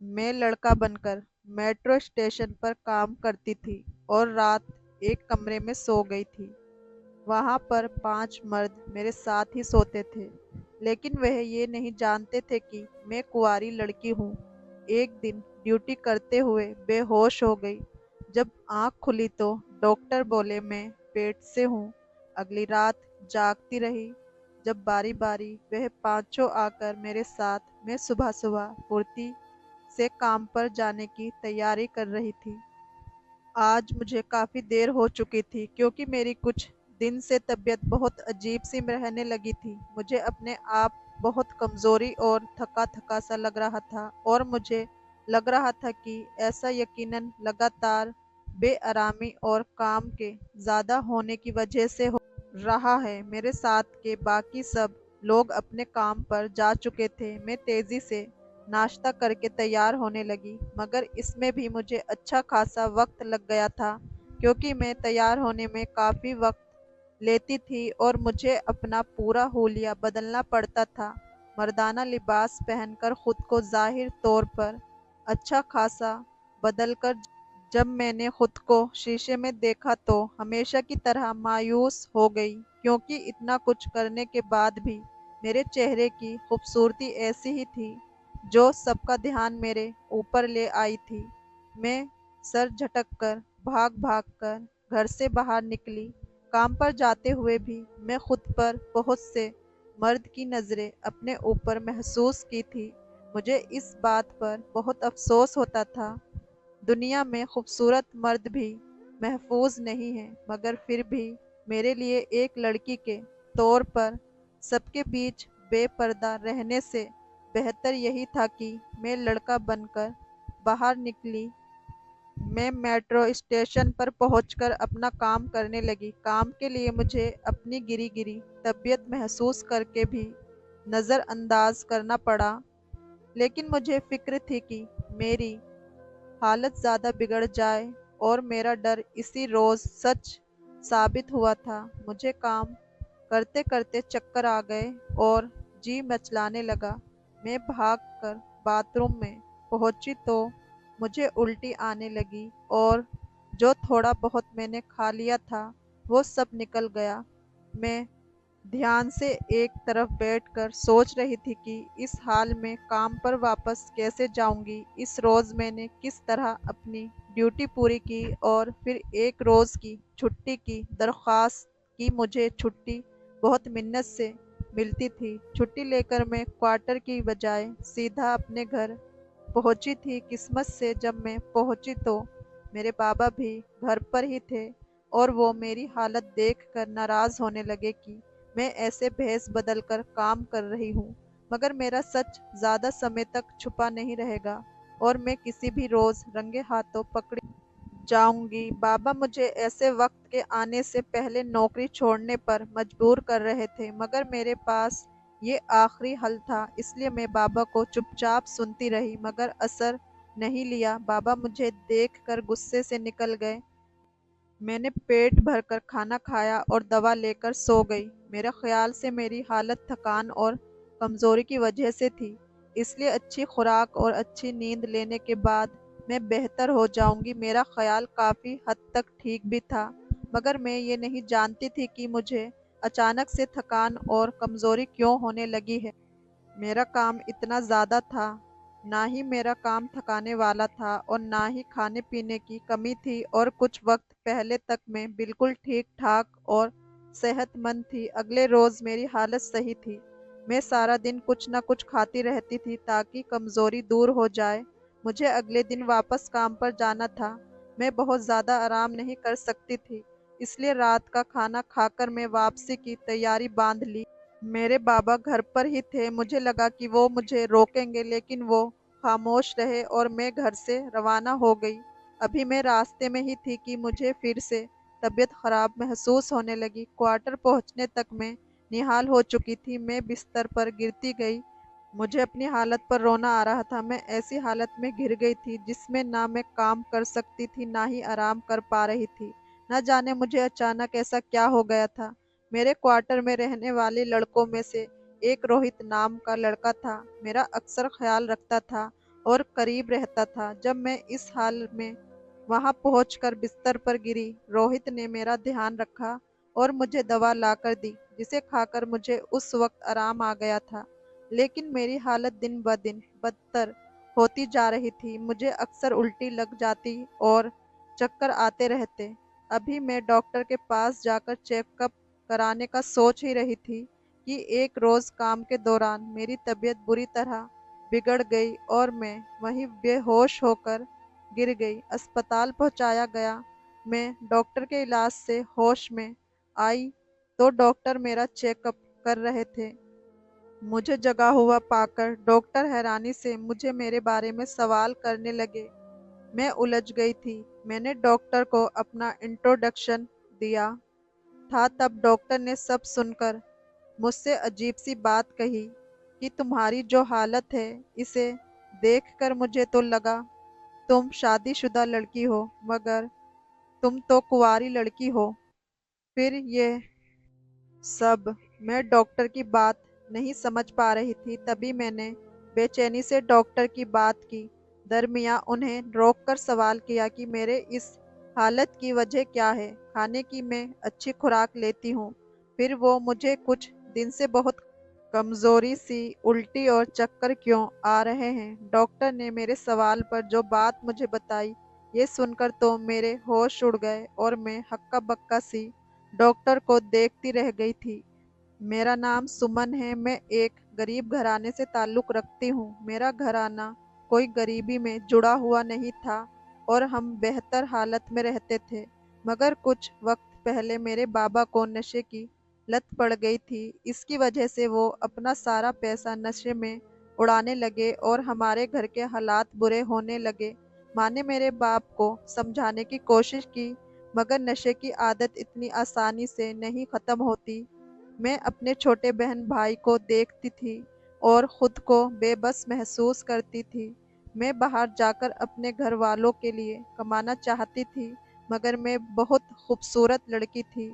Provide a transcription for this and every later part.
मैं लड़का बनकर मेट्रो स्टेशन पर काम करती थी और रात एक कमरे में सो गई थी। वहां पर 5 मर्द मेरे साथ ही सोते थे, लेकिन वह ये नहीं जानते थे कि मैं कुंवारी लड़की हूँ। एक दिन ड्यूटी करते हुए बेहोश हो गई। जब आंख खुली तो डॉक्टर बोले मैं पेट से हूँ। अगली रात जागती रही। जब बारी बारी वह पांचों आकर मेरे साथ, मैं सुबह सुबह फुर्ती से काम पर जाने की तैयारी कर रही थी। आज मुझे काफ़ी देर हो चुकी थी क्योंकि मेरी कुछ दिन से तबीयत बहुत अजीब सी रहने लगी थी। मुझे अपने आप बहुत कमज़ोरी और थका थका सा लग रहा था और मुझे लग रहा था कि ऐसा यकीनन लगातार बेआरामी और काम के ज़्यादा होने की वजह से हो रहा है। मेरे साथ के बाकी सब लोग अपने काम पर जा चुके थे। मैं तेज़ी से नाश्ता करके तैयार होने लगी, मगर इसमें भी मुझे अच्छा खासा वक्त लग गया था क्योंकि मैं तैयार होने में काफ़ी वक्त लेती थी और मुझे अपना पूरा हुलिया बदलना पड़ता था। मर्दाना लिबास पहनकर खुद को ज़ाहिर तौर पर अच्छा खासा बदलकर जब मैंने खुद को शीशे में देखा तो हमेशा की तरह मायूस हो गई, क्योंकि इतना कुछ करने के बाद भी मेरे चेहरे की खूबसूरती ऐसी ही थी जो सबका ध्यान मेरे ऊपर ले आई थी। मैं सर झटक कर भाग भाग कर घर से बाहर निकली। काम पर जाते हुए भी मैं खुद पर बहुत से मर्द की नज़रें अपने ऊपर महसूस की थी। मुझे इस बात पर बहुत अफसोस होता था। दुनिया में खूबसूरत मर्द भी महफूज नहीं हैं, मगर फिर भी मेरे लिए एक लड़की के तौर पर सबके बीच बेपर्दा रहने से बेहतर यही था कि मैं लड़का बनकर बाहर निकली। मैं मेट्रो स्टेशन पर पहुंचकर अपना काम करने लगी। काम के लिए मुझे अपनी गिरी गिरी तबीयत महसूस करके भी नज़रअंदाज करना पड़ा, लेकिन मुझे फिक्र थी कि मेरी हालत ज़्यादा बिगड़ जाए, और मेरा डर इसी रोज़ सच साबित हुआ था। मुझे काम करते करते चक्कर आ गए और जी मचलाने लगा। मैं भागकर बाथरूम में पहुंची तो मुझे उल्टी आने लगी और जो थोड़ा बहुत मैंने खा लिया था वो सब निकल गया। मैं ध्यान से एक तरफ बैठकर सोच रही थी कि इस हाल में काम पर वापस कैसे जाऊंगी। इस रोज़ मैंने किस तरह अपनी ड्यूटी पूरी की और फिर एक रोज़ की छुट्टी की दरख्वास्त की। मुझे छुट्टी बहुत मिन्नत से मिलती थी। छुट्टी लेकर मैं क्वार्टर की बजाय सीधा अपने घर पहुंची थी। किस्मत से जब मैं पहुंची तो मेरे बाबा भी घर पर ही थे और वो मेरी हालत देख कर नाराज़ होने लगे कि मैं ऐसे भेस बदल कर काम कर रही हूँ। मगर मेरा सच ज़्यादा समय तक छुपा नहीं रहेगा और मैं किसी भी रोज़ रंगे हाथों पकड़ी जाऊंगी। बाबा मुझे ऐसे वक्त के आने से पहले नौकरी छोड़ने पर मजबूर कर रहे थे, मगर मेरे पास ये आखिरी हल था। इसलिए मैं बाबा को चुपचाप सुनती रही, मगर असर नहीं लिया। बाबा मुझे देख कर गुस्से से निकल गए। मैंने पेट भरकर खाना खाया और दवा लेकर सो गई। मेरे ख्याल से मेरी हालत थकान और कमज़ोरी की वजह से थी, इसलिए अच्छी खुराक और अच्छी नींद लेने के बाद मैं बेहतर हो जाऊंगी। मेरा ख्याल काफ़ी हद तक ठीक भी था, मगर मैं ये नहीं जानती थी कि मुझे अचानक से थकान और कमज़ोरी क्यों होने लगी है। मेरा काम इतना ज़्यादा था, ना ही मेरा काम थकाने वाला था और ना ही खाने पीने की कमी थी, और कुछ वक्त पहले तक मैं बिल्कुल ठीक ठाक और सेहतमंद थी। अगले रोज़ मेरी हालत सही थी। मैं सारा दिन कुछ न कुछ खाती रहती थी ताकि कमज़ोरी दूर हो जाए। मुझे अगले दिन वापस काम पर जाना था। मैं बहुत ज़्यादा आराम नहीं कर सकती थी, इसलिए रात का खाना खाकर मैं वापसी की तैयारी बांध ली। मेरे बाबा घर पर ही थे। मुझे लगा कि वो मुझे रोकेंगे, लेकिन वो खामोश रहे और मैं घर से रवाना हो गई। अभी मैं रास्ते में ही थी कि मुझे फिर से तबीयत खराब महसूस होने लगी। क्वार्टर पहुंचने तक मैं निहाल हो चुकी थी। मैं बिस्तर पर गिरती गई। मुझे अपनी हालत पर रोना आ रहा था। मैं ऐसी हालत में घिर गई थी जिसमें ना मैं काम कर सकती थी, ना ही आराम कर पा रही थी। न जाने मुझे अचानक ऐसा क्या हो गया था। मेरे क्वार्टर में रहने वाले लड़कों में से एक रोहित नाम का लड़का था। मेरा अक्सर ख्याल रखता था और करीब रहता था। जब मैं इस हाल में वहां पहुंचकर बिस्तर पर गिरी, रोहित ने मेरा ध्यान रखा और मुझे दवा लाकर दी, जिसे खाकर मुझे उस वक्त आराम आ गया था। लेकिन मेरी हालत दिन ब दिन बदतर होती जा रही थी। मुझे अक्सर उल्टी लग जाती और चक्कर आते रहते। अभी मैं डॉक्टर के पास जाकर चेकअप कराने का सोच ही रही थी कि एक रोज काम के दौरान मेरी तबीयत बुरी तरह बिगड़ गई और मैं वहीं बेहोश होकर गिर गई। अस्पताल पहुंचाया गया। मैं डॉक्टर के इलाज से होश में आई तो डॉक्टर मेरा चेकअप कर रहे थे। मुझे जगा हुआ पाकर डॉक्टर हैरानी से मुझे मेरे बारे में सवाल करने लगे। मैं उलझ गई थी। मैंने डॉक्टर को अपना इंट्रोडक्शन दिया था। तब डॉक्टर ने सब सुनकर मुझसे अजीब सी बात कही कि तुम्हारी जो हालत है, इसे देखकर मुझे तो लगा तुम शादीशुदा लड़की हो, मगर तुम तो कुंवारी लड़की हो। फिर ये सब मैं डॉक्टर की बात नहीं समझ पा रही थी। तभी मैंने बेचैनी से डॉक्टर की बात की। दरमियान उन्हें रोककर सवाल किया कि मेरे इस हालत की वजह क्या है। खाने की मैं अच्छी खुराक लेती हूँ, फिर वो मुझे कुछ दिन से बहुत कमजोरी सी, उल्टी और चक्कर क्यों आ रहे हैं। डॉक्टर ने मेरे सवाल पर जो बात मुझे बताई, ये सुनकर तो मेरे होश उड़ गए और मैं हक्का बक्का सी डॉक्टर को देखती रह गई थी। मेरा नाम सुमन है। मैं एक गरीब घराने से ताल्लुक रखती हूँ। मेरा घराना कोई गरीबी में जुड़ा हुआ नहीं था और हम बेहतर हालत में रहते थे। मगर कुछ वक्त पहले मेरे बाबा को नशे की लत पड़ गई थी। इसकी वजह से वो अपना सारा पैसा नशे में उड़ाने लगे और हमारे घर के हालात बुरे होने लगे। माँ ने मेरे बाप को समझाने की कोशिश की, मगर नशे की आदत इतनी आसानी से नहीं खत्म होती। मैं अपने छोटे बहन भाई को देखती थी और खुद को बेबस महसूस करती थी। मैं बाहर जाकर अपने घर वालों के लिए कमाना चाहती थी, मगर मैं बहुत खूबसूरत लड़की थी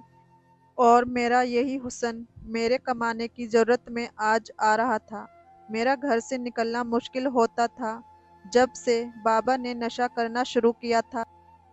और मेरा यही हुस्न मेरे कमाने की जरूरत में आज आ रहा था। मेरा घर से निकलना मुश्किल होता था। जब से बाबा ने नशा करना शुरू किया था,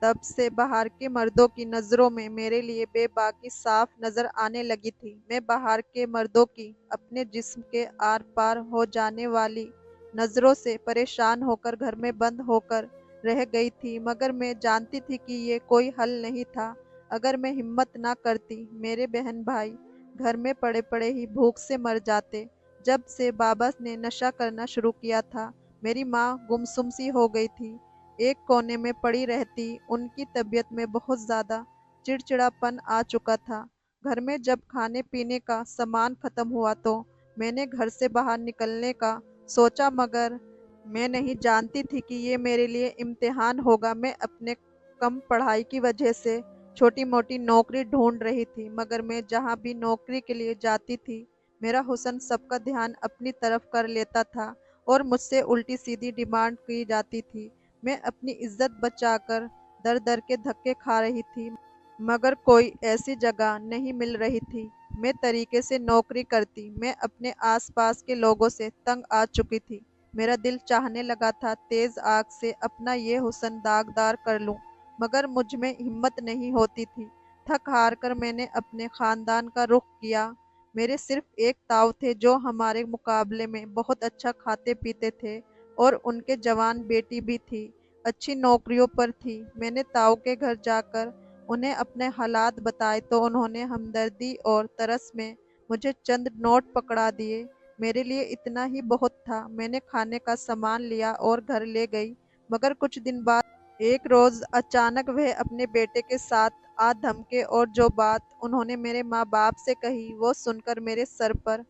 तब से बाहर के मर्दों की नज़रों में मेरे लिए बेबाकी साफ नजर आने लगी थी। मैं बाहर के मर्दों की अपने जिस्म के आर पार हो जाने वाली नजरों से परेशान होकर घर में बंद होकर रह गई थी, मगर मैं जानती थी कि ये कोई हल नहीं था। अगर मैं हिम्मत ना करती, मेरे बहन भाई घर में पड़े पड़े ही भूख से मर जाते। जब से बाबा ने नशा करना शुरू किया था, मेरी माँ गुमसुम सी हो गई थी, एक कोने में पड़ी रहती। उनकी तबीयत में बहुत ज्यादा चिड़चिड़ापन आ चुका था। घर में जब खाने पीने का सामान खत्म हुआ तो मैंने घर से बाहर निकलने का सोचा, मगर मैं नहीं जानती थी कि ये मेरे लिए इम्तिहान होगा। मैं अपने कम पढ़ाई की वजह से छोटी मोटी नौकरी ढूंढ रही थी, मगर मैं जहाँ भी नौकरी के लिए जाती थी, मेरा हुस्न सबका ध्यान अपनी तरफ कर लेता था और मुझसे उल्टी सीधी डिमांड की जाती थी। मैं अपनी इज्जत बचाकर दर दर के धक्के खा रही थी, मगर कोई ऐसी जगह नहीं मिल रही थी। मैं तरीके से नौकरी करती। मैं अपने आसपास के लोगों से तंग आ चुकी थी। मेरा दिल चाहने लगा था तेज आग से अपना ये हुस्न दागदार कर लूं, मगर मुझ में हिम्मत नहीं होती थी। थक हार कर मैंने अपने खानदान का रुख किया। मेरे सिर्फ एक ताऊ थे जो हमारे मुकाबले में बहुत अच्छा खाते पीते थे और उनके जवान बेटी भी थी, अच्छी नौकरियों पर थी। मैंने ताऊ के घर जाकर उन्हें अपने हालात बताए तो उन्होंने हमदर्दी और तरस में मुझे चंद नोट पकड़ा दिए। मेरे लिए इतना ही बहुत था। मैंने खाने का सामान लिया और घर ले गई, मगर कुछ दिन बाद एक रोज अचानक वह अपने बेटे के साथ आ धमके और जो बात उन्होंने मेरे माँ बाप से कही, वो सुनकर मेरे सर पर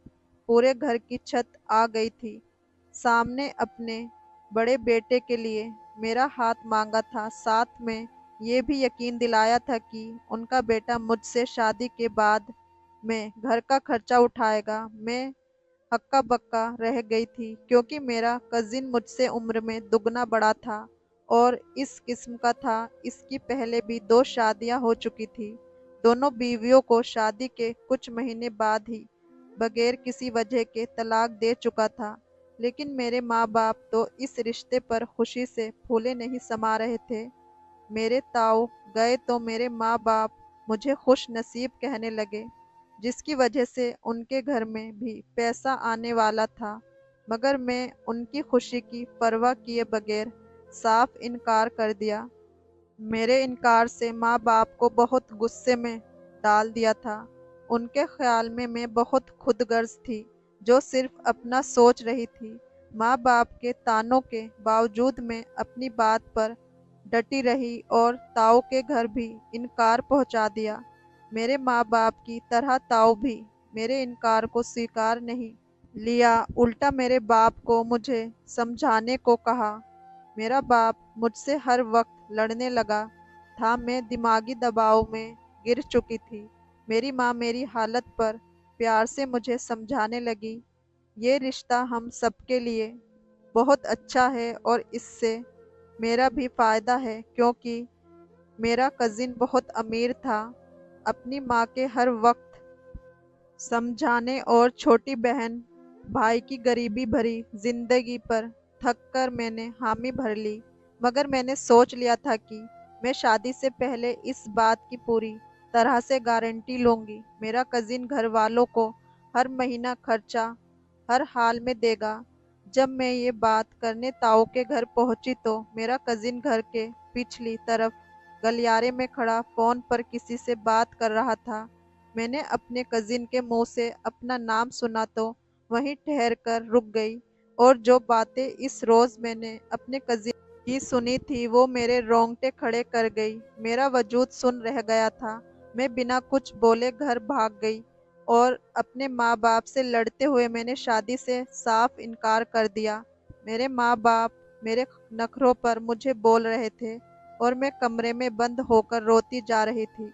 पूरे घर की छत आ गई थी। सामने अपने बड़े बेटे के लिए मेरा हाथ मांगा था, साथ में ये भी यकीन दिलाया था कि उनका बेटा मुझसे शादी के बाद में घर का खर्चा उठाएगा। मैं हक्का बक्का रह गई थी, क्योंकि मेरा कजिन मुझसे उम्र में दुगना बड़ा था और इस किस्म का था। इसकी पहले भी दो शादियां हो चुकी थी। दोनों बीवियों को शादी के कुछ महीने बाद ही बगैर किसी वजह के तलाक दे चुका था। لیکن میرے ماں باپ تو اس رشتے پر خوشی سے پھولے نہیں سما رہے تھے۔ میرے تاؤ گئے تو میرے ماں باپ مجھے خوش نصیب کہنے لگے، جس کی وجہ سے ان کے گھر میں بھی پیسہ آنے والا تھا، مگر میں ان کی خوشی کی پرواہ کیے بغیر صاف انکار کر دیا۔ میرے انکار سے ماں باپ کو بہت غصے میں ڈال دیا تھا۔ ان کے خیال میں بہت خود غرض تھی، جو صرف اپنا سوچ رہی تھی۔ ماں باپ کے طعنوں کے باوجود میں اپنی بات پر ڈٹی رہی اور تاؤ کے گھر بھی انکار پہنچا دیا۔ میرے ماں باپ کی طرح تاؤ بھی میرے انکار کو سویکار نہیں لیا، الٹا میرے باپ کو مجھے سمجھانے کو کہا۔ میرا باپ مجھ سے ہر وقت لڑنے لگا تھا، میں دماغی دباؤ میں گر چکی تھی۔ میری ماں میری حالت پر پیار سے مجھے سمجھانے لگی، یہ رشتہ ہم سب کے لیے بہت اچھا ہے اور اس سے میرا بھی فائدہ ہے، کیونکہ میرا کزن بہت امیر تھا۔ اپنی ماں کے ہر وقت سمجھانے اور چھوٹی بہن بھائی کی غریبی بھری زندگی پر تھک کر میں نے حامی بھر لی، مگر میں نے سوچ لیا تھا کہ میں شادی سے پہلے اس بات کی پوری طرح سے گارنٹی لوں گی، میرا کزن گھر والوں کو ہر مہینہ خرچہ ہر حال میں دے گا۔ جب میں یہ بات کرنے تاؤ کے گھر پہنچی تو میرا کزن گھر کے پچھلی طرف گلیارے میں کھڑا فون پر کسی سے بات کر رہا تھا۔ میں نے اپنے کزن کے منہ سے اپنا نام سنا تو وہیں ٹھہر کر رک گئی، اور جو باتیں اس روز میں نے اپنے کزن کی سنی تھی وہ میرے رونگٹے کھڑے کر گئی۔ میرا وجود سن رہ گیا تھا۔ میں بنا کچھ بولے گھر بھاگ گئی اور اپنے ماں باپ سے لڑتے ہوئے میں نے شادی سے صاف انکار کر دیا۔ میرے ماں باپ میرے نخروں پر مجھے بول رہے تھے اور میں کمرے میں بند ہو کر روتی جا رہی تھی۔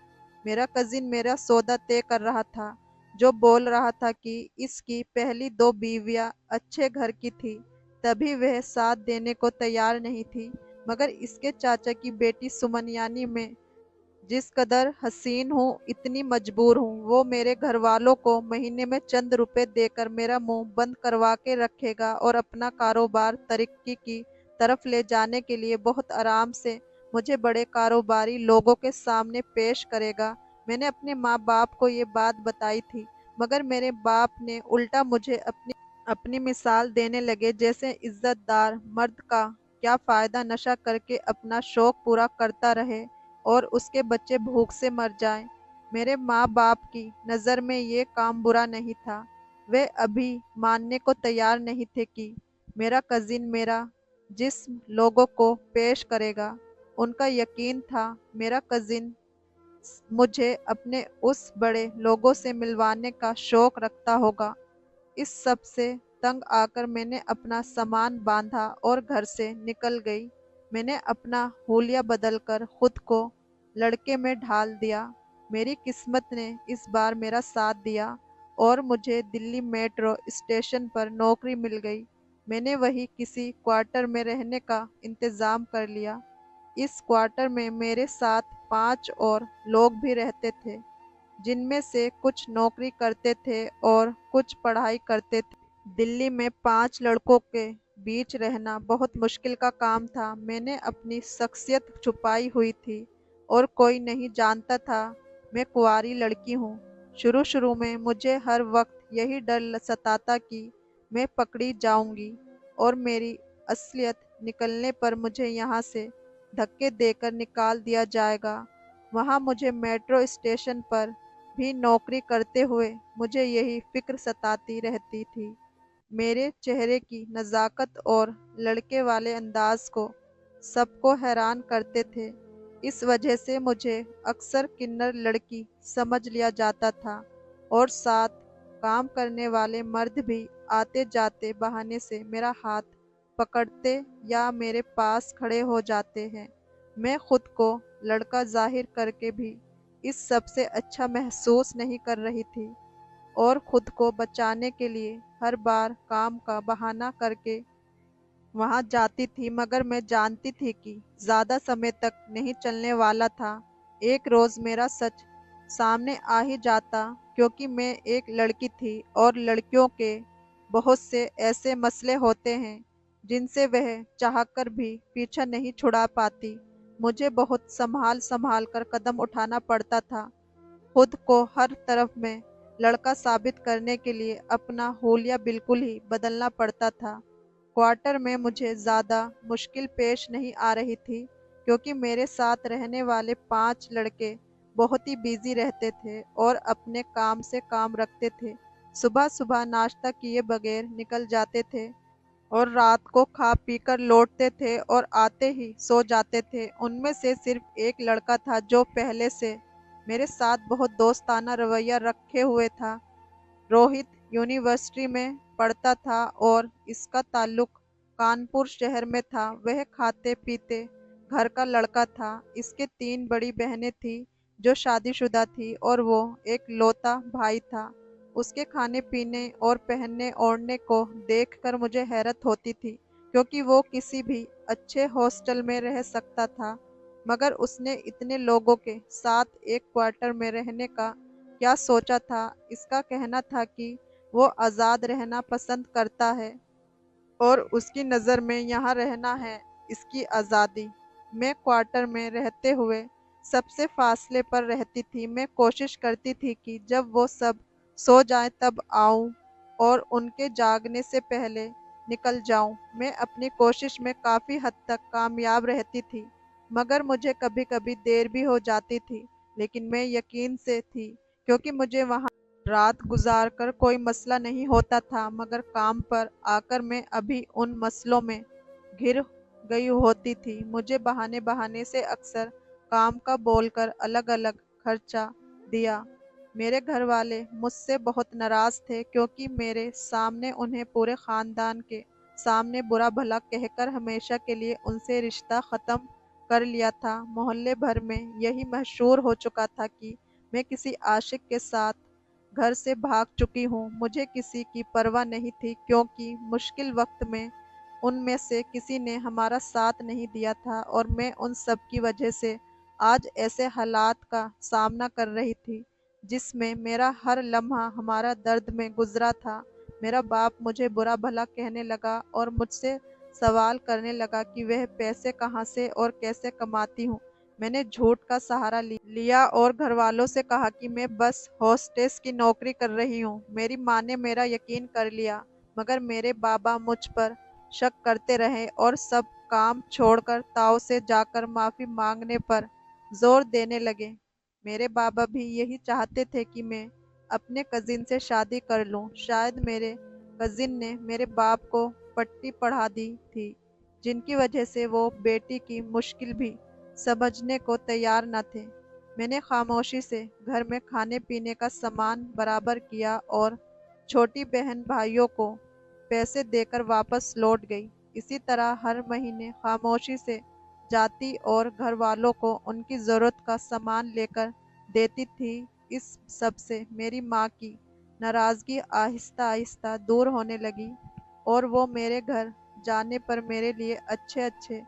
میرا کزن میرا سودا طے کر رہا تھا، جو بول رہا تھا کہ اس کی پہلی 2 بیویاں اچھے گھر کی تھی، تبھی وہ ساتھ دینے کو تیار نہیں تھی، مگر اس کے چاچا کی بیٹی سمن، یعنی میں جس قدر حسین ہوں اتنی مجبور ہوں، وہ میرے گھر والوں کو مہینے میں چند روپے دے کر میرا منہ بند کروا کے رکھے گا اور اپنا کاروبار ترقی کی طرف لے جانے کے لیے بہت آرام سے مجھے بڑے کاروباری لوگوں کے سامنے پیش کرے گا۔ میں نے اپنے ماں باپ کو یہ بات بتائی تھی، مگر میرے باپ نے الٹا مجھے اپنی مثال دینے لگے، جیسے عزت دار مرد کا کیا فائدہ نشہ کر کے اپنا شوق پورا کرتا رہے اور اس کے بچے بھوک سے مر جائیں۔ میرے ماں باپ کی نظر میں یہ کام برا نہیں تھا۔ وہ ابھی ماننے کو تیار نہیں تھے کہ میرا کزن میرا جسم لوگوں کو پیش کرے گا۔ ان کا یقین تھا میرا کزن مجھے اپنے اس بڑے لوگوں سے ملوانے کا شوق رکھتا ہوگا۔ اس سب سے تنگ آ کر میں نے اپنا سامان باندھا اور گھر سے نکل گئی۔ میں نے اپنا حلیہ بدل کر خود کو لڑکے میں ڈھال دیا۔ میری قسمت نے اس بار میرا ساتھ دیا اور مجھے دلی میٹرو اسٹیشن پر نوکری مل گئی۔ میں نے وہی کسی کوارٹر میں رہنے کا انتظام کر لیا۔ اس کوارٹر میں میرے ساتھ 5 اور لوگ بھی رہتے تھے، جن میں سے کچھ نوکری کرتے تھے اور کچھ پڑھائی کرتے تھے۔ دلی میں 5 لڑکوں کے بیچ رہنا بہت مشکل کا کام تھا۔ میں نے اپنی شخصیت چھپائی ہوئی تھی اور کوئی نہیں جانتا تھا میں کنواری لڑکی ہوں۔ شروع میں مجھے ہر وقت یہی ڈر ستاتا کہ میں پکڑی جاؤں گی اور میری اصلیت نکلنے پر مجھے یہاں سے دھکے دے کر نکال دیا جائے گا۔ وہاں مجھے میٹرو اسٹیشن پر بھی نوکری کرتے ہوئے مجھے یہی فکر ستاتی رہتی تھی۔ میرے چہرے کی نزاکت اور لڑکے والے انداز کو سب کو حیران کرتے تھے، اس وجہ سے مجھے اکثر کنر لڑکی سمجھ لیا جاتا تھا، اور ساتھ کام کرنے والے مرد بھی آتے جاتے بہانے سے میرا ہاتھ پکڑتے یا میرے پاس کھڑے ہو جاتے ہیں۔ میں خود کو لڑکا ظاہر کر کے بھی اس سب سے اچھا محسوس نہیں کر رہی تھی اور خود کو بچانے کے لیے ہر بار کام کا بہانہ کر کے وہاں جاتی تھی، مگر میں جانتی تھی کہ زیادہ سمے تک نہیں چلنے والا تھا۔ ایک روز میرا سچ سامنے آ ہی جاتا، کیونکہ میں ایک لڑکی تھی اور لڑکیوں کے बहुत से ऐसे मसले होते हैं जिनसे वह चाहकर भी पीछा नहीं छुड़ा पाती। मुझे बहुत संभाल संभाल कर कदम उठाना पड़ता था। खुद को हर तरफ में लड़का साबित करने के लिए अपना हुलिया बिल्कुल ही बदलना पड़ता था। क्वार्टर में मुझे ज़्यादा मुश्किल पेश नहीं आ रही थी, क्योंकि मेरे साथ रहने वाले 5 लड़के बहुत ही बिजी रहते थे और अपने काम से काम रखते थे। सुबह सुबह नाश्ता किए बगैर निकल जाते थे और रात को खा पी कर लौटते थे और आते ही सो जाते थे। उनमें से सिर्फ एक लड़का था जो पहले से मेरे साथ बहुत दोस्ताना रवैया रखे हुए था। रोहित यूनिवर्सिटी में पढ़ता था और इसका ताल्लुक कानपुर शहर में था। वह खाते पीते घर का लड़का था। इसके 3 बड़ी बहनें थी जो शादीशुदा थी और वो एक लौता भाई था। उसके खाने पीने और पहनने ओढ़ने को देखकर मुझे हैरत होती थी, क्योंकि वो किसी भी अच्छे हॉस्टल में रह सकता था, मगर उसने इतने लोगों के साथ एक क्वार्टर में रहने का क्या सोचा था। इसका कहना था कि वो आज़ाद रहना पसंद करता है और उसकी नज़र में यहाँ रहना है इसकी आज़ादी। मैं क्वार्टर में रहते हुए सबसे फासले पर रहती थी। मैं कोशिश करती थी कि जब वो सब सो जाएं तब आऊं और उनके जागने से पहले निकल जाऊं। मैं अपनी कोशिश में काफ़ी हद तक कामयाब रहती थी, मगर मुझे कभी कभी देर भी हो जाती थी। लेकिन मैं यकीन से थी, क्योंकि मुझे वहाँ रात गुजार कर कोई मसला नहीं होता था। मगर काम पर आकर मैं अभी उन मसलों में घिर गई होती थी। मुझे बहाने बहाने से अक्सर काम का बोलकर अलग अलग खर्चा दिया। मेरे घर वाले मुझसे बहुत नाराज थे, क्योंकि मेरे सामने उन्हें पूरे खानदान के सामने बुरा भला कहकर हमेशा के लिए उनसे रिश्ता ख़त्म कर लिया था। मोहल्ले भर में यही मशहूर हो चुका था कि मैं किसी आशिक के साथ घर से भाग चुकी हूँ। मुझे किसी की परवाह नहीं थी, क्योंकि मुश्किल वक्त में उनमें से किसी ने हमारा साथ नहीं दिया था और मैं उन सब की वजह से आज ऐसे हालात का सामना कर रही थी जिसमें मेरा हर लम्हा हमारा दर्द में गुजरा था। मेरा बाप मुझे बुरा भला कहने लगा और मुझसे सवाल करने लगा कि वह पैसे कहाँ से और कैसे कमाती हूँ। मैंने झूठ का सहारा लिया और घर वालों से कहा कि मैं बस हॉस्टेस की नौकरी कर रही हूँ। मेरी माँ ने मेरा यकीन कर लिया, मगर मेरे बाबा मुझ पर शक करते रहे और सब काम छोड़कर ताऊ से जाकर माफ़ी मांगने पर जोर देने लगे। मेरे बाबा भी यही चाहते थे कि मैं अपने कजिन से शादी कर लूं। शायद मेरे कजिन ने मेरे बाप को पट्टी पढ़ा दी थी, जिनकी वजह से वो बेटी की मुश्किल भी समझने को तैयार न थे। मैंने खामोशी से घर में खाने पीने का सामान बराबर किया और छोटी बहन भाइयों को पैसे देकर वापस लौट गई। इसी तरह हर महीने खामोशी से जाती और घर वालों को उनकी ज़रूरत का सामान लेकर देती थी। इस सब से मेरी माँ की नाराज़गी आहिस्ता आहिस्ता दूर होने लगी और वो मेरे घर जाने पर मेरे लिए अच्छे अच्छे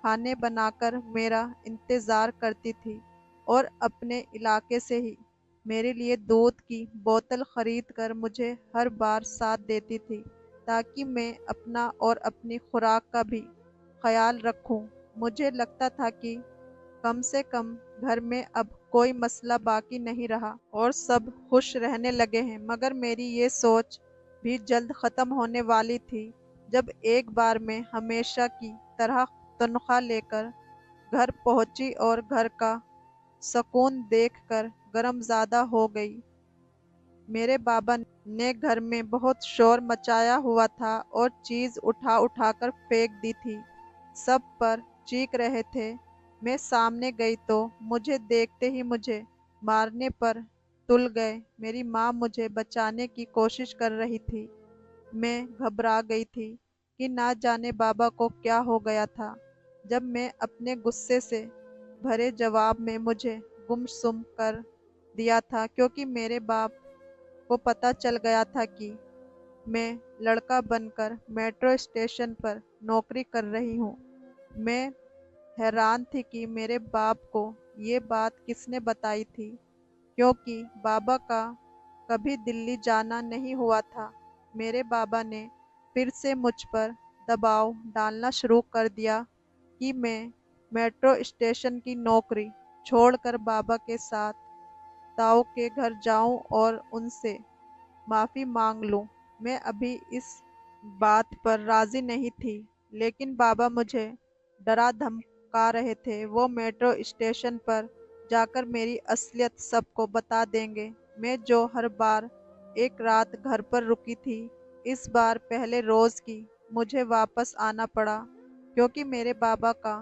खाने बनाकर मेरा इंतज़ार करती थी और अपने इलाके से ही मेरे लिए दूध की बोतल खरीद कर मुझे हर बार साथ देती थी, ताकि मैं अपना और अपनी खुराक का भी ख्याल रखूं। मुझे लगता था कि कम से कम घर में अब कोई मसला बाकी नहीं रहा और सब खुश रहने लगे हैं। मगर मेरी ये सोच भी जल्द ख़त्म होने वाली थी, जब एक बार मैं हमेशा की तरह तनख्वाह लेकर घर पहुंची और घर का सुकून देखकर गरमज़दा हो गई। मेरे बाबा ने घर में बहुत शोर मचाया हुआ था और चीज़ उठा उठाकर फेंक दी थी। सब पर चीख रहे थे। मैं सामने गई तो मुझे देखते ही मुझे मारने पर तुल गए। मेरी माँ मुझे बचाने की कोशिश कर रही थी। मैं घबरा गई थी कि ना जाने बाबा को क्या हो गया था। जब मैं अपने गुस्से से भरे जवाब में मुझे गुमसुम कर दिया था, क्योंकि मेरे बाप को पता चल गया था कि मैं लड़का बनकर मेट्रो स्टेशन पर नौकरी कर रही हूँ। मैं हैरान थी कि मेरे बाप को ये बात किसने बताई थी, क्योंकि बाबा का कभी दिल्ली जाना नहीं हुआ था। मेरे बाबा ने फिर से मुझ पर दबाव डालना शुरू कर दिया कि मैं मेट्रो स्टेशन की नौकरी छोड़कर बाबा के साथ ताऊ के घर जाऊं और उनसे माफ़ी मांग लूं। मैं अभी इस बात पर राज़ी नहीं थी, लेकिन बाबा मुझे डरा धमका रहे थे। वो मेट्रो स्टेशन पर जाकर मेरी असलियत सबको बता देंगे। मैं जो हर बार एक रात घर पर रुकी थी, इस बार पहले रोज़ की मुझे वापस आना पड़ा, क्योंकि मेरे बाबा का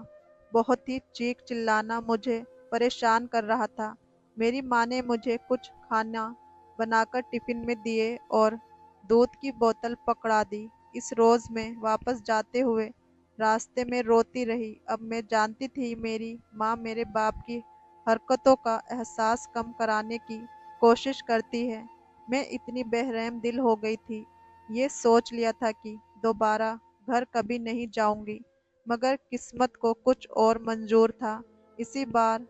बहुत ही चीख चिल्लाना मुझे परेशान कर रहा था। मेरी माँ ने मुझे कुछ खाना बनाकर टिफिन में दिए और दूध की बोतल पकड़ा दी। इस रोज में वापस जाते हुए रास्ते में रोती रही। अब मैं जानती थी मेरी माँ मेरे बाप की हरकतों का एहसास कम कराने की कोशिश करती है। मैं इतनी बेरहम दिल हो गई थी, ये सोच लिया था कि दोबारा घर कभी नहीं जाऊंगी, मगर किस्मत को कुछ और मंजूर था। इसी बार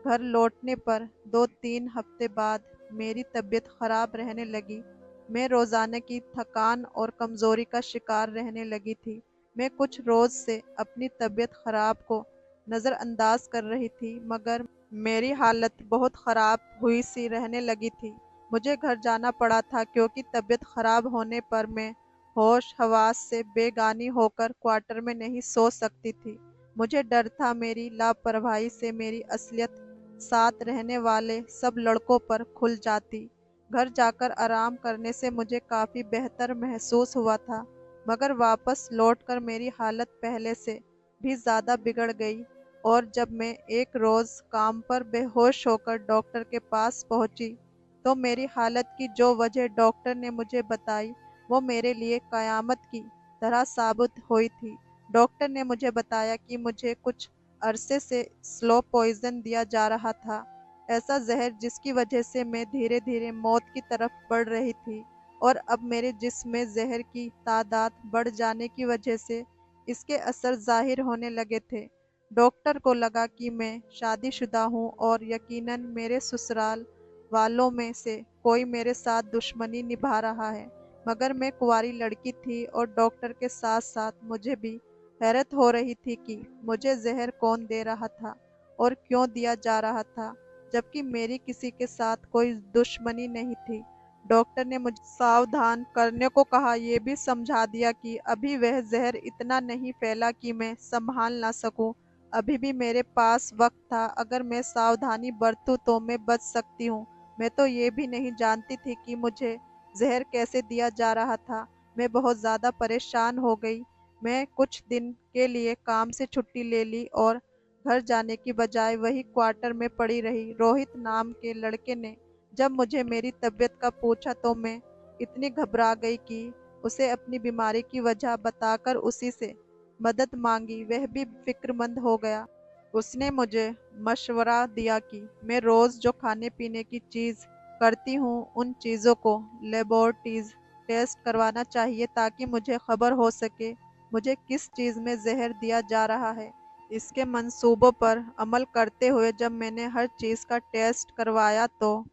घर लौटने पर 2-3 हफ्ते बाद मेरी तबीयत खराब रहने लगी। मैं रोजाना की थकान और कमजोरी का शिकार रहने लगी थी। मैं कुछ रोज से अपनी तबीयत खराब को नजरअंदाज कर रही थी, मगर मेरी हालत बहुत खराब हुई सी रहने लगी थी। मुझे घर जाना पड़ा था, क्योंकि तबीयत खराब होने पर मैं होश हवास से बेगानी होकर क्वार्टर में नहीं सो सकती थी। मुझे डर था मेरी लापरवाही से मेरी असलियत साथ रहने वाले सब लड़कों पर खुल जाती। घर जाकर आराम करने से मुझे काफी बेहतर महसूस हुआ था, मगर वापस लौटकर मेरी हालत पहले से भी ज्यादा बिगड़ गई। और जब मैं एक रोज काम पर बेहोश होकर डॉक्टर के पास पहुंची, तो मेरी हालत की जो वजह डॉक्टर ने मुझे बताई, वो मेरे लिए कयामत की तरह साबित हुई थी। डॉक्टर ने मुझे बताया कि मुझे कुछ अरसे से स्लो पॉइजन दिया जा रहा था, ऐसा जहर जिसकी वजह से मैं धीरे धीरे मौत की तरफ बढ़ रही थी। और अब मेरे जिस्म में जहर की तादाद बढ़ जाने की वजह से इसके असर जाहिर होने लगे थे। डॉक्टर को लगा कि मैं शादीशुदा हूँ और यकीनन मेरे ससुराल वालों में से कोई मेरे साथ दुश्मनी निभा रहा है, मगर मैं कुंवारी लड़की थी और डॉक्टर के साथ साथ मुझे भी हैरत हो रही थी कि मुझे जहर कौन दे रहा था और क्यों दिया जा रहा था, जबकि मेरी किसी के साथ कोई दुश्मनी नहीं थी। डॉक्टर ने मुझे सावधान करने को कहा, ये भी समझा दिया कि अभी वह जहर इतना नहीं फैला कि मैं संभाल ना सकूं। अभी भी मेरे पास वक्त था, अगर मैं सावधानी बरतूं तो मैं बच सकती हूँ। मैं तो ये भी नहीं जानती थी कि मुझे जहर कैसे दिया जा रहा था। मैं बहुत ज़्यादा परेशान हो गई। मैं कुछ दिन के लिए काम से छुट्टी ले ली और घर जाने की बजाय वही क्वार्टर में पड़ी रही। रोहित नाम के लड़के ने जब मुझे मेरी तबीयत का पूछा, तो मैं इतनी घबरा गई कि उसे अपनी बीमारी की वजह बताकर उसी से मदद मांगी। वह भी फिक्रमंद हो गया। उसने मुझे मशवरा दिया कि मैं रोज जो खाने पीने की चीज करती हूँ, उन चीजों को लेबोरेटरीज टेस्ट करवाना चाहिए, ताकि मुझे खबर हो सके मुझे किस चीज में जहर दिया जा रहा है। इसके मंसूबों पर अमल करते हुए जब मैंने हर चीज का टेस्ट करवाया, तो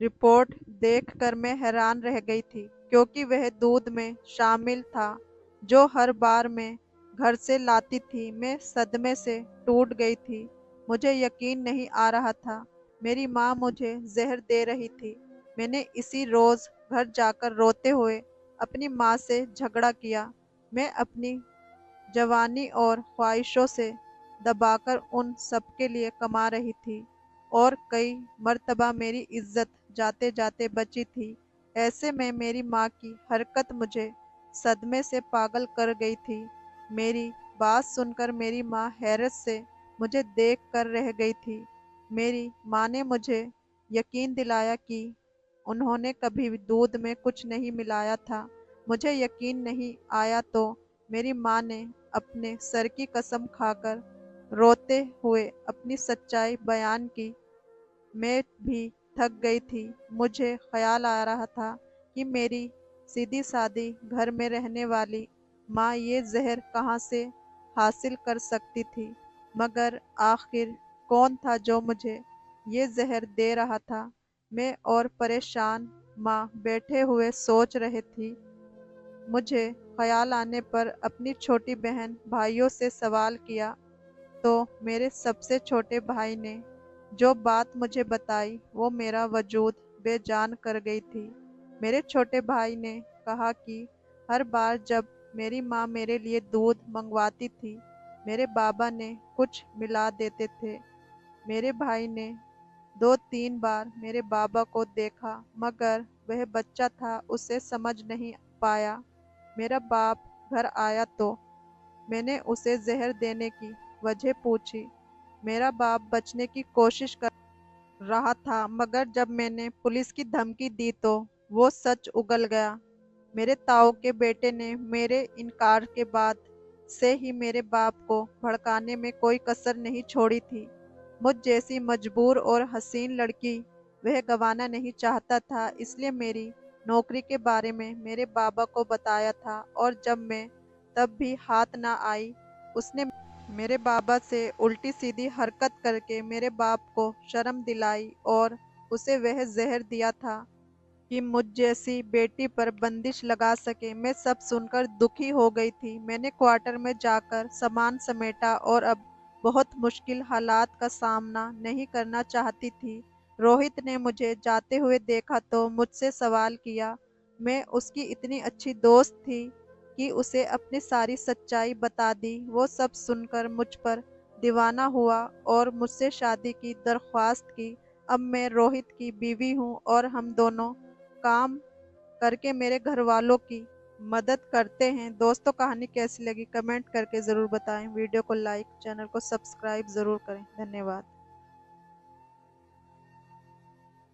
रिपोर्ट देखकर मैं हैरान रह गई थी, क्योंकि वह दूध में शामिल था जो हर बार मैं घर से लाती थी। मैं सदमे से टूट गई थी। मुझे यकीन नहीं आ रहा था मेरी माँ मुझे जहर दे रही थी। मैंने इसी रोज घर जाकर रोते हुए अपनी माँ से झगड़ा किया। मैं अपनी जवानी और ख्वाहिशों से दबाकर उन सबके लिए कमा रही थी, और कई मर्तबा मेरी इज्जत जाते जाते बची थी। ऐसे में मेरी माँ की हरकत मुझे सदमे से पागल कर गई थी। मेरी बात सुनकर मेरी माँ हैरत से मुझे देख कर रह गई थी। मेरी माँ ने मुझे यकीन दिलाया कि उन्होंने कभी भी दूध में कुछ नहीं मिलाया था। मुझे यकीन नहीं आया, तो मेरी माँ ने अपने सर की कसम खाकर रोते हुए अपनी सच्चाई बयान की। मैं भी थक गई थी। मुझे ख्याल आ रहा था कि मेरी सीधी सादी घर में रहने वाली माँ ये जहर कहाँ से हासिल कर सकती थी, मगर आखिर कौन था जो मुझे ये जहर दे रहा था। मैं और परेशान माँ बैठे हुए सोच रहे थी मुझे ख्याल आने पर अपनी छोटी बहन भाइयों से सवाल किया तो मेरे सबसे छोटे भाई ने जो बात मुझे बताई वो मेरा वजूद बेजान कर गई थी। मेरे छोटे भाई ने कहा कि हर बार जब मेरी माँ मेरे लिए दूध मंगवाती थी, मेरे बाबा ने कुछ मिला देते थे। मेरे भाई ने 2-3 बार मेरे बाबा को देखा मगर वह बच्चा था, उसे समझ नहीं पाया। मेरा बाप घर आया तो मैंने उसे जहर देने की वजह पूछी। मेरा बाप बचने की कोशिश कर रहा था मगर जब मैंने पुलिस की धमकी दी तो वो सच उगल गया। मेरे ताऊ के बेटे ने मेरे इनकार के बाद से ही मेरे बाप को भड़काने में कोई कसर नहीं छोड़ी थी। मुझ जैसी मजबूर और हसीन लड़की वह गंवाना नहीं चाहता था, इसलिए मेरी नौकरी के बारे में मेरे बाबा को बताया था और जब मैं तब भी हाथ ना आई, उसने मेरे बाबा से उल्टी सीधी हरकत करके मेरे बाप को शर्म दिलाई और उसे वह जहर दिया था कि मुझ जैसी बेटी पर बंदिश लगा सके। मैं सब सुनकर दुखी हो गई थी। मैंने क्वार्टर में जाकर सामान समेटा और अब बहुत मुश्किल हालात का सामना नहीं करना चाहती थी। रोहित ने मुझे जाते हुए देखा तो मुझसे सवाल किया। मैं उसकी इतनी अच्छी दोस्त थी कि उसे अपनी सारी सच्चाई बता दी। वो सब सुनकर मुझ पर दीवाना हुआ और मुझसे शादी की दरख्वास्त की। अब मैं रोहित की बीवी हूँ और हम दोनों काम करके मेरे घर वालों की मदद करते हैं। दोस्तों, कहानी कैसी लगी कमेंट करके ज़रूर बताएं। वीडियो को लाइक, चैनल को सब्सक्राइब ज़रूर करें। धन्यवाद।